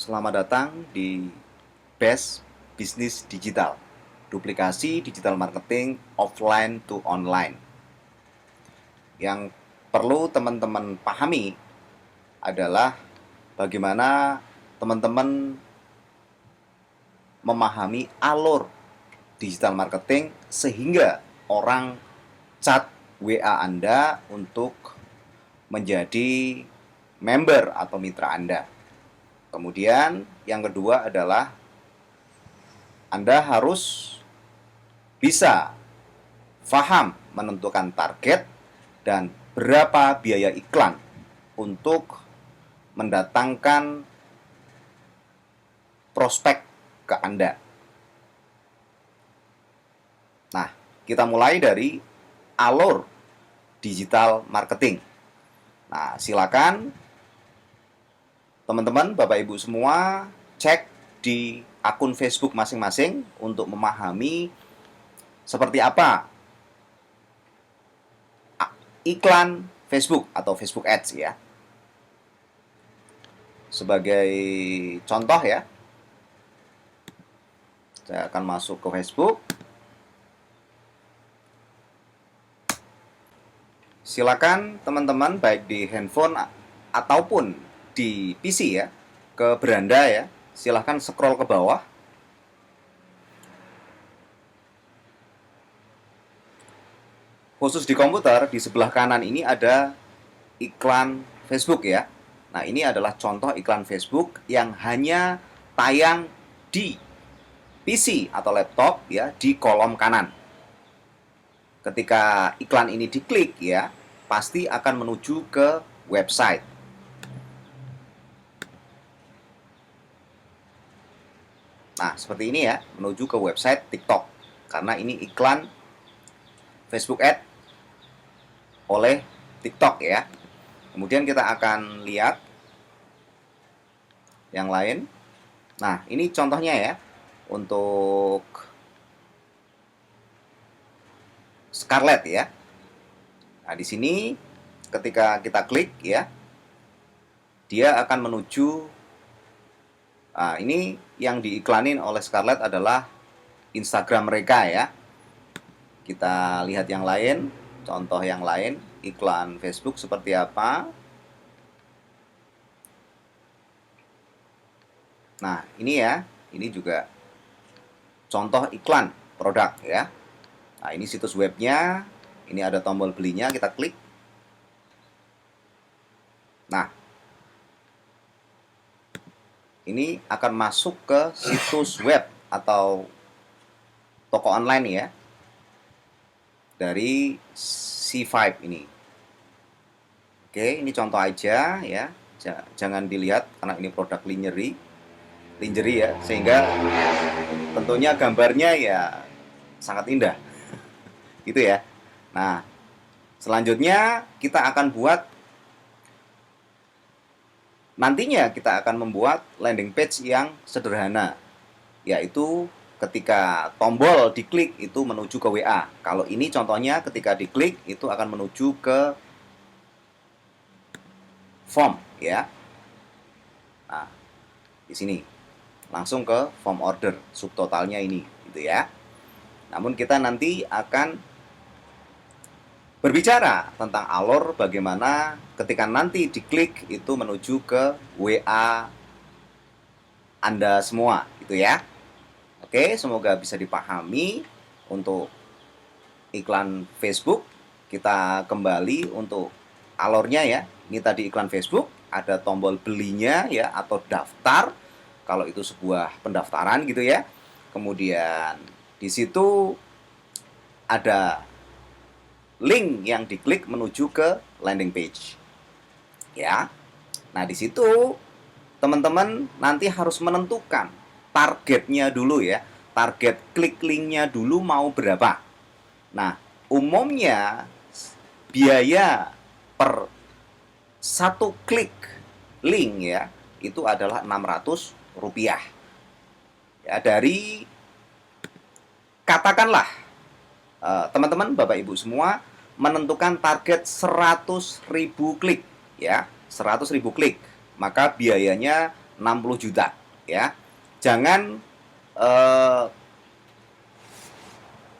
Selamat datang di Best Business Digital, duplikasi digital marketing offline to online. Yang perlu teman-teman pahami adalah bagaimana teman-teman memahami alur digital marketing sehingga orang chat WA Anda untuk menjadi member atau mitra Anda. Kemudian yang kedua adalah Anda harus bisa paham menentukan target dan berapa biaya iklan untuk mendatangkan prospek ke Anda. Nah, kita mulai dari alur digital marketing. Nah, silakan teman-teman, Bapak Ibu semua cek di akun Facebook masing-masing untuk memahami seperti apa iklan Facebook atau Facebook Ads ya. Sebagai contoh ya, saya akan masuk ke Facebook. Silakan teman-teman baik di handphone ataupun di PC ya, ke beranda ya. Silakan scroll ke bawah. Khusus di komputer, di sebelah kanan ini ada iklan Facebook ya. Nah, ini adalah contoh iklan Facebook yang hanya tayang di PC atau laptop ya, di kolom kanan. Ketika iklan ini diklik ya, pasti akan menuju ke website. Nah, seperti ini ya, menuju ke website TikTok. Karena ini iklan Facebook Ad oleh TikTok ya. Kemudian kita akan lihat yang lain. Nah, ini contohnya ya, untuk Scarlett ya. Nah, di sini ketika kita klik ya, dia akan menuju. Nah, ini yang diiklanin oleh Scarlett adalah Instagram mereka ya. Kita lihat yang lain, contoh yang lain, iklan Facebook seperti apa. Nah, ini ya, ini juga contoh iklan produk ya. Nah, ini situs webnya, ini ada tombol belinya, kita klik. Nah, ini akan masuk ke situs web atau toko online ya, dari C5 ini. Oke, ini contoh aja ya, jangan dilihat karena ini produk lingerie ya, sehingga tentunya gambarnya ya sangat indah gitu ya. Nah, selanjutnya nantinya kita akan membuat landing page yang sederhana, yaitu ketika tombol diklik itu menuju ke WA. Kalau ini contohnya ketika diklik itu akan menuju ke form ya. Nah, di sini langsung ke form order, subtotalnya ini gitu ya. Namun kita nanti akan berbicara tentang alur bagaimana ketika nanti diklik itu menuju ke WA Anda semua gitu ya. Oke, semoga bisa dipahami untuk iklan Facebook. Kita kembali untuk alurnya ya. Ini tadi iklan Facebook, ada tombol belinya ya atau daftar. Kalau itu sebuah pendaftaran gitu ya. Kemudian di situ ada link yang diklik menuju ke landing page. Ya. Nah, di situ teman-teman nanti harus menentukan targetnya dulu ya. Target klik linknya dulu mau berapa. Nah, umumnya biaya per satu klik link ya, itu adalah Rp600. Ya, dari katakanlah teman-teman, Bapak Ibu semua menentukan target 100.000 klik ya, 100.000 klik. Maka biayanya 60 juta ya. Jangan eh,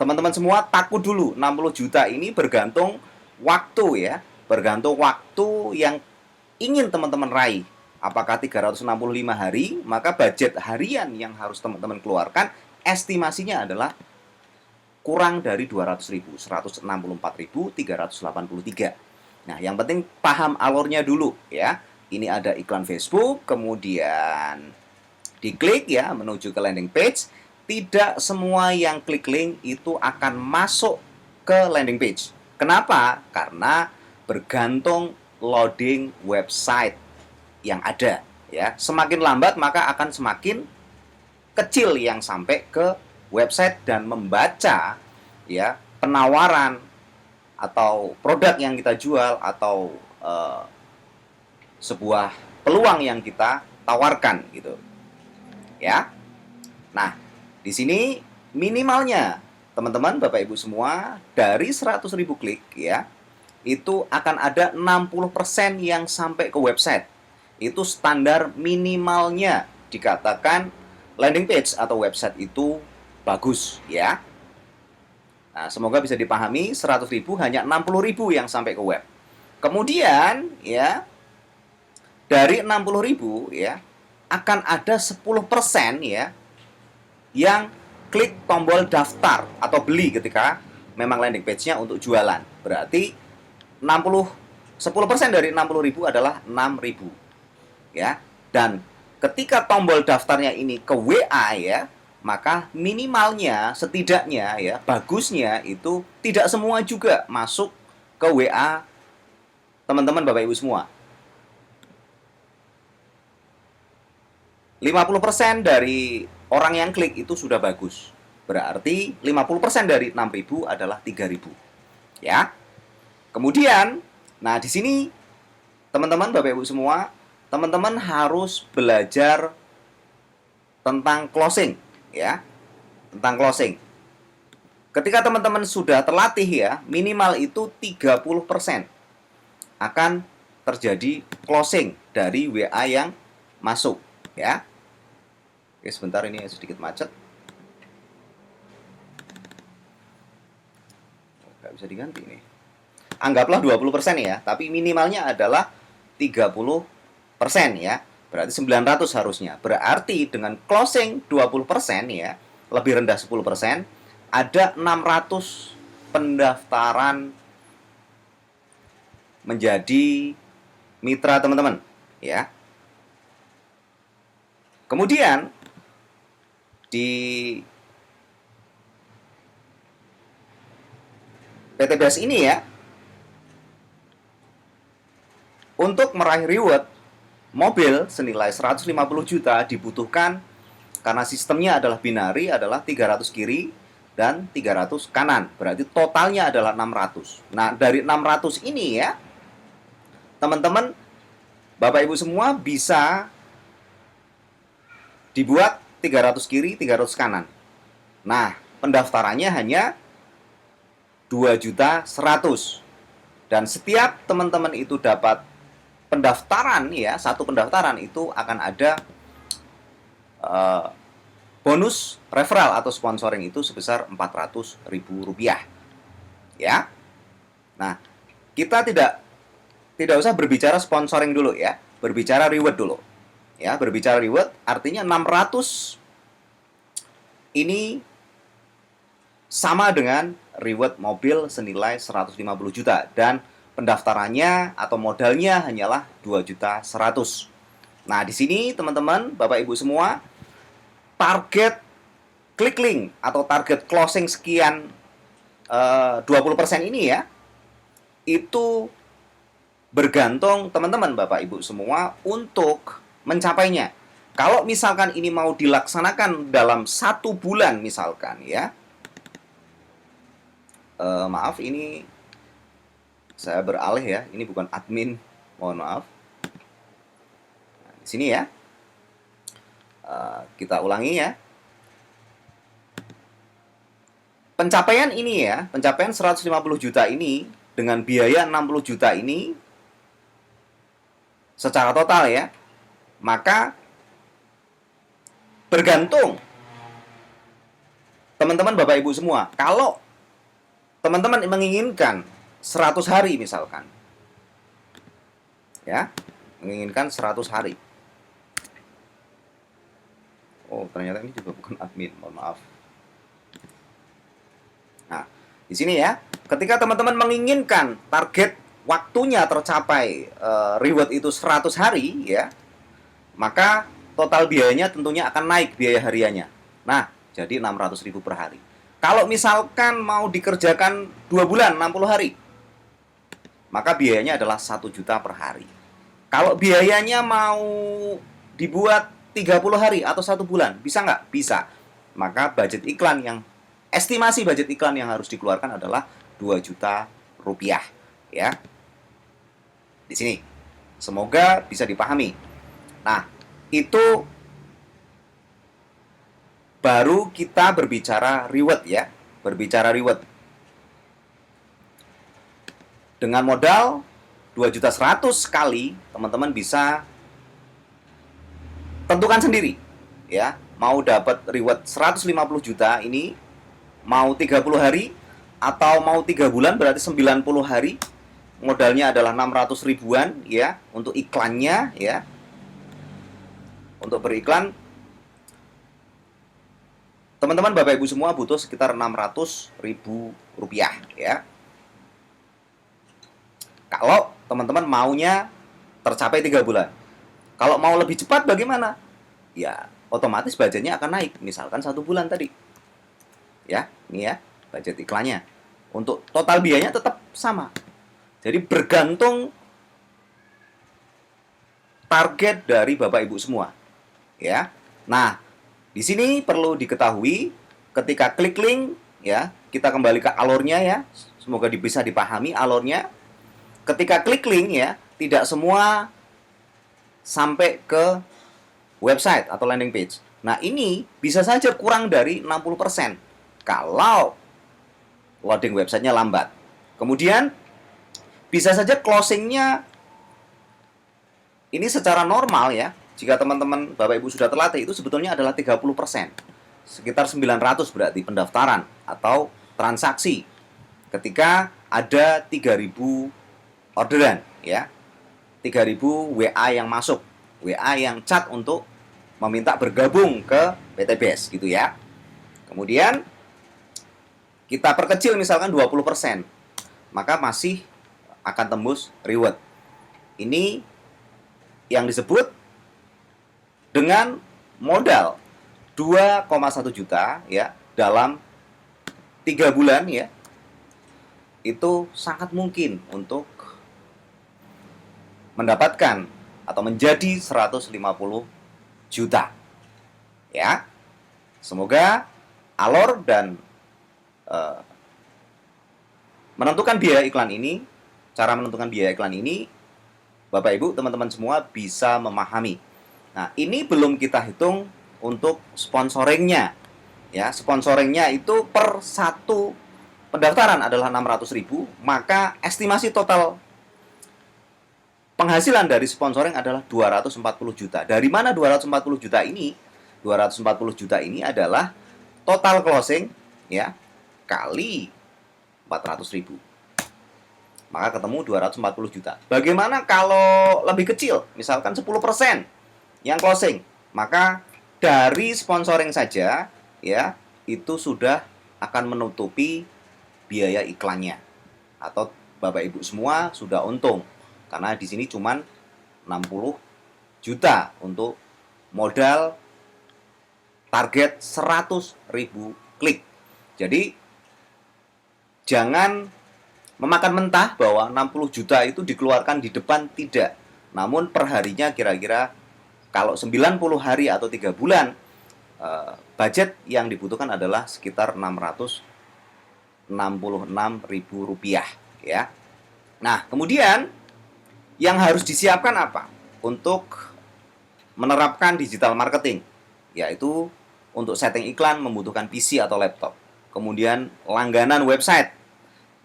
teman-teman semua takut dulu. 60 juta ini bergantung waktu ya, bergantung waktu yang ingin teman-teman raih. Apakah 365 hari, maka budget harian yang harus teman-teman keluarkan estimasinya adalah kurang dari 200.000, 164.383. Nah, yang penting paham alurnya dulu ya. Ini ada iklan Facebook, kemudian diklik ya menuju ke landing page. Tidak semua yang klik link itu akan masuk ke landing page. Kenapa? Karena bergantung loading website yang ada ya. Semakin lambat maka akan semakin kecil yang sampai ke website dan membaca ya penawaran atau produk yang kita jual atau sebuah peluang yang kita tawarkan gitu ya. Nah, di sini minimalnya teman-teman Bapak Ibu semua dari 100.000 klik ya, itu akan ada 60% yang sampai ke website. Itu standar minimalnya dikatakan landing page atau website itu bagus ya. Nah, semoga bisa dipahami, 100.000 hanya 60.000 yang sampai ke web. Kemudian ya, dari 60.000 ya, akan ada 10% ya yang klik tombol daftar atau beli ketika memang landing page-nya untuk jualan. Berarti 10% dari 60.000 adalah 6.000 ya. Dan ketika tombol daftarnya ini ke WA ya, maka minimalnya setidaknya ya, bagusnya itu tidak semua juga masuk ke WA teman-teman Bapak Ibu semua. 50% dari orang yang klik itu sudah bagus. Berarti 50% dari 6.000 adalah 3.000. Ya. Kemudian, nah di sini teman-teman Bapak Ibu semua, teman-teman harus belajar tentang closing ya. Tentang closing. Ketika teman-teman sudah terlatih ya, minimal itu 30% akan terjadi closing dari WA yang masuk ya. Oke, sebentar ini sedikit macet. Nggak bisa diganti nih. Anggaplah 20% ya, tapi minimalnya adalah 30% ya. Berarti 900 harusnya. Berarti dengan closing 20% ya, lebih rendah 10%, ada 600 pendaftaran menjadi mitra teman-teman ya. Kemudian di PTBS ini ya, untuk meraih reward mobil senilai 150 juta dibutuhkan, karena sistemnya adalah binari, adalah 300 kiri dan 300 kanan. Berarti totalnya adalah 600. Nah, dari 600 ini ya, teman-teman Bapak Ibu semua bisa dibuat 300 kiri, 300 kanan. Nah, pendaftarannya hanya 2.100.000. Dan setiap teman-teman itu dapat pendaftaran ya, satu pendaftaran itu akan ada bonus referral atau sponsoring itu sebesar Rp400.000 ya. Nah, kita tidak usah berbicara sponsoring dulu ya, berbicara reward dulu. Ya, berbicara reward artinya 600 ini sama dengan reward mobil senilai 150 juta dan pendaftarannya atau modalnya hanyalah 2.100.000. Nah, di sini teman-teman, Bapak Ibu semua, target klik link atau target closing sekian 20% ini ya, itu bergantung teman-teman Bapak Ibu semua untuk mencapainya. Kalau misalkan ini mau dilaksanakan dalam 1 bulan misalkan ya, maaf ini saya beralih ya, ini bukan admin, mohon maaf. Nah, di sini ya, kita ulangi ya. Pencapaian ini ya, pencapaian 150 juta ini dengan biaya 60 juta ini secara total ya, maka Bergantung teman-teman Bapak Ibu semua. Kalau teman-teman menginginkan 100 hari misalkan, ya, menginginkan 100 hari. Oh, ternyata ini juga bukan admin, mohon maaf. Nah, di sini ya, ketika teman-teman menginginkan target waktunya tercapai reward itu 100 hari, ya, maka total biayanya tentunya akan naik biaya hariannya. Nah, jadi 600.000 per hari. Kalau misalkan mau dikerjakan 2 bulan, 60 hari, maka biayanya adalah 1 juta per hari. Kalau biayanya mau dibuat 30 hari atau 1 bulan, bisa nggak? Bisa. Maka budget iklan yang estimasi budget iklan yang harus dikeluarkan adalah 2 juta rupiah, ya. Di sini. Semoga bisa dipahami. Nah, itu baru kita berbicara reward, ya. Berbicara reward. Dengan modal 2.100.000 sekali, teman-teman bisa tentukan sendiri, ya. Mau dapat reward 150 juta ini, mau 30 hari atau mau 3 bulan, berarti 90 hari. Modalnya adalah 600 ribuan, ya, untuk iklannya, ya. Untuk beriklan, teman-teman Bapak Ibu semua butuh sekitar 600.000 rupiah, ya. Kalau teman-teman maunya tercapai 3 bulan. Kalau mau lebih cepat bagaimana? Ya, otomatis budgetnya akan naik. Misalkan 1 bulan tadi. Ya, ini ya, budget iklannya. Untuk total biayanya tetap sama. Jadi bergantung target dari Bapak Ibu semua. Ya. Nah, di sini perlu diketahui ketika klik link, ya, kita kembali ke alurnya, ya. Semoga bisa dipahami alurnya. Ketika klik link, ya, tidak semua sampai ke website atau landing page. Nah, ini bisa saja kurang dari 60% kalau loading websitenya lambat. Kemudian bisa saja closingnya ini secara normal, ya. Jika teman-teman Bapak Ibu sudah terlatih, itu sebetulnya adalah 30%. Sekitar 900 berarti pendaftaran atau transaksi ketika ada 3.000 orderan, ya. 3.000 WA yang masuk, WA yang chat untuk meminta bergabung ke PTBS, gitu ya. Kemudian kita perkecil misalkan 20%, maka masih akan tembus reward. Ini yang disebut dengan modal 2,1 juta, ya, dalam 3 bulan, ya. Itu sangat mungkin untuk mendapatkan atau menjadi 150 juta, ya. Semoga alur dan menentukan biaya iklan ini, cara menentukan biaya iklan ini, Bapak Ibu, teman-teman semua bisa memahami. Nah, ini belum kita hitung untuk sponsoringnya, ya. Sponsoringnya itu per satu pendaftaran adalah 600.000, maka estimasi total penghasilan dari sponsoring adalah 240 juta. Dari mana 240 juta ini? 240 juta ini adalah total closing, ya, kali 400.000. Maka ketemu 240 juta. Bagaimana kalau lebih kecil? Misalkan 10% yang closing. Maka dari sponsoring saja, ya, itu sudah akan menutupi biaya iklannya. Atau Bapak Ibu semua sudah untung. Karena di sini cuma 60 juta untuk modal target 100.000 klik. Jadi jangan memakan mentah bahwa 60 juta itu dikeluarkan di depan, tidak. Namun perharinya kira-kira kalau 90 hari atau 3 bulan, budget yang dibutuhkan adalah sekitar 666.000 rupiah, ya. Nah, kemudian yang harus disiapkan apa? Untuk menerapkan digital marketing, yaitu untuk setting iklan membutuhkan PC atau laptop. Kemudian langganan website.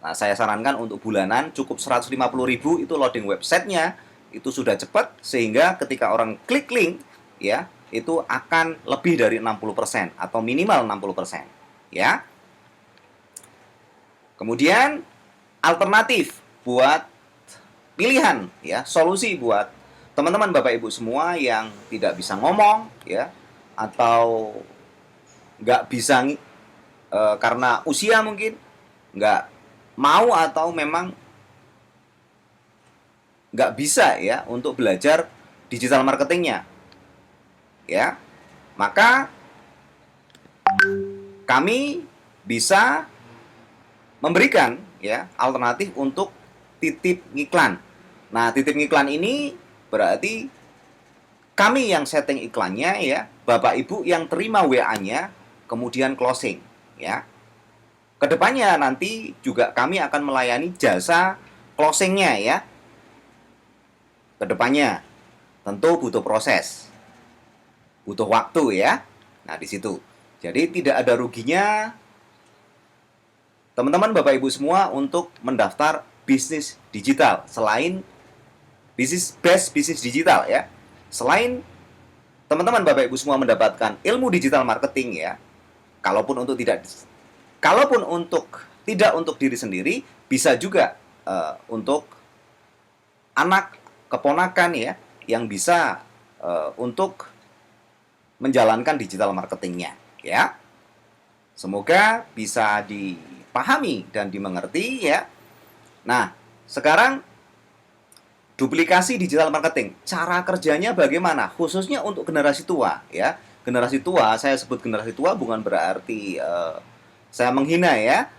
Nah, saya sarankan untuk bulanan cukup 150.000 itu loading websitenya itu sudah cepat, sehingga ketika orang klik link, ya, itu akan lebih dari 60% atau minimal 60%, ya. Kemudian alternatif buat pilihan, ya, solusi buat teman-teman Bapak Ibu semua yang tidak bisa ngomong, ya, atau nggak bisa karena usia mungkin nggak mau atau memang nggak bisa, ya, untuk belajar digital marketingnya, ya. Maka kami bisa memberikan, ya, alternatif untuk titip ngiklan. Nah, titip ngiklan ini berarti kami yang setting iklannya, ya, Bapak Ibu yang terima WA-nya, kemudian closing, ya. Kedepannya nanti juga kami akan melayani jasa closingnya, ya. Kedepannya tentu butuh proses, butuh waktu, ya. Nah, di situ. Jadi tidak ada ruginya teman-teman Bapak Ibu semua untuk mendaftar bisnis digital selain best bisnis digital, ya. Selain teman-teman Bapak Ibu semua mendapatkan ilmu digital marketing, ya. Kalaupun untuk tidak untuk diri sendiri, bisa juga untuk anak keponakan, ya, yang bisa untuk menjalankan digital marketingnya, ya. Semoga bisa dipahami dan dimengerti, ya. Nah, sekarang duplikasi digital marketing. Cara kerjanya bagaimana? Khususnya untuk generasi tua, ya. Generasi tua, saya sebut generasi tua bukan berarti saya menghina, ya.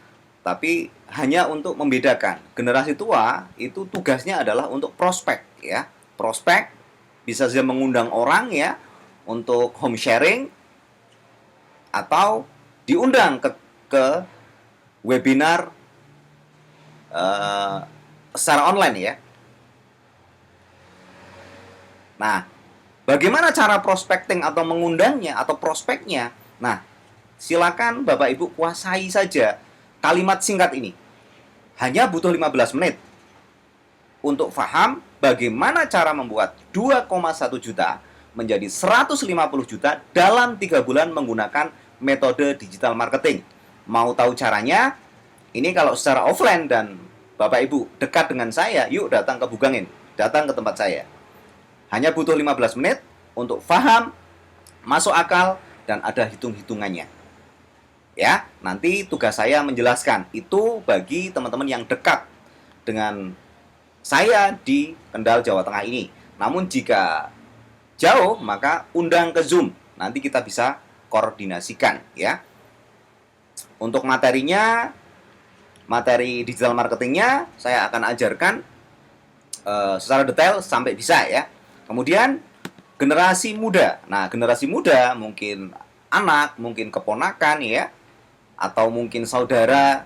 Tapi hanya untuk membedakan. Generasi tua itu tugasnya adalah untuk prospek, ya. Prospek bisa saja mengundang orang, ya, untuk home sharing atau diundang ke webinar secara online, ya. Nah, bagaimana cara prospecting atau mengundangnya atau prospeknya? Nah, silakan Bapak Ibu kuasai saja kalimat singkat ini. Hanya butuh 15 menit untuk paham bagaimana cara membuat 2,1 juta menjadi 150 juta dalam 3 bulan menggunakan metode digital marketing. Mau tahu caranya? Ini kalau secara offline dan Bapak Ibu dekat dengan saya, yuk datang ke Bugangin, datang ke tempat saya. Hanya butuh 15 menit untuk paham, masuk akal, dan ada hitung-hitungannya. Ya, nanti tugas saya menjelaskan. Itu bagi teman-teman yang dekat dengan saya di Kendal, Jawa Tengah ini. Namun jika jauh, maka undang ke Zoom. Nanti kita bisa koordinasikan, ya. Untuk materinya, materi digital marketingnya, saya akan ajarkan secara detail sampai bisa, ya. Kemudian generasi muda. Nah, generasi muda mungkin anak, mungkin keponakan, ya, atau mungkin saudara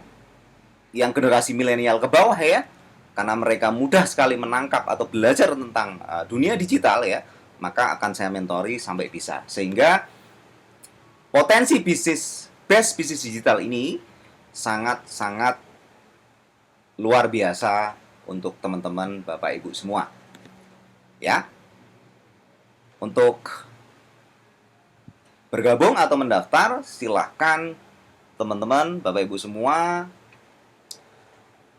yang generasi milenial ke bawah, ya. Karena mereka mudah sekali menangkap atau belajar tentang dunia digital, ya, maka akan saya mentori sampai bisa. Sehingga potensi best bisnis digital ini sangat-sangat luar biasa untuk teman-teman Bapak Ibu semua. Ya. Untuk bergabung atau mendaftar, silahkan teman-teman Bapak Ibu semua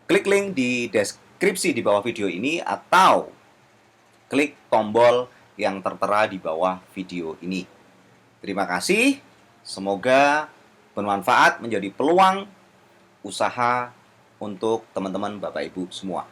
klik link di deskripsi di bawah video ini atau klik tombol yang tertera di bawah video ini. Terima kasih. Semoga bermanfaat, menjadi peluang usaha untuk teman-teman Bapak Ibu semua.